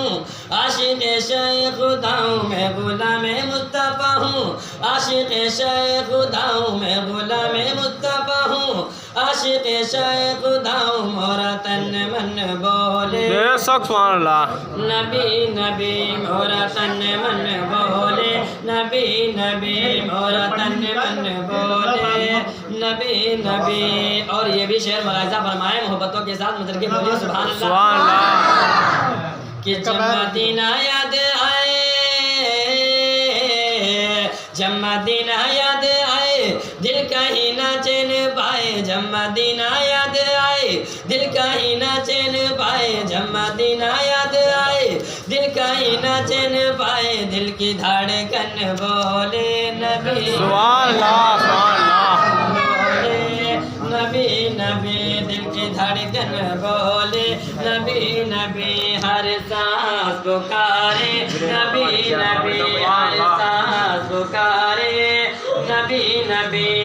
ہوں عاشق شیخ خدا ہوں میں غلام مصطفیٰ ہوں عاشق شیخ خدا ہوں میں غلام مصطفیٰ ہوں عاشق شیخ خدا ہوں مورا تن من بولے بے شک سبحان اللہ نبی نبی مورا تن من بولے نبی نبی مورا تن من بولے نبی نبی اور یہ بھی شعر ملاحظہ فرمائے محبتوں کے ساتھ مطلب کہ بولیے سبحان اللہ سبحان اللہ کہ جب مدینہ یاد آئے جب مدینہ یاد آئے دل کہیں نہ چین پائے جب مدینہ یاد آئے دل کہیں نہ چین پائے جب مدینہ یاد آئے دل کہیں نہ چین پائے دل کی دھڑکن بولے نبی سبحان اللہ سبحان اللہ بولے نبی نبی دل کی دھڑکن بولے نبی نبی ہر سانس پکارے نبی نبی ہر سانس پکارے نبی نبی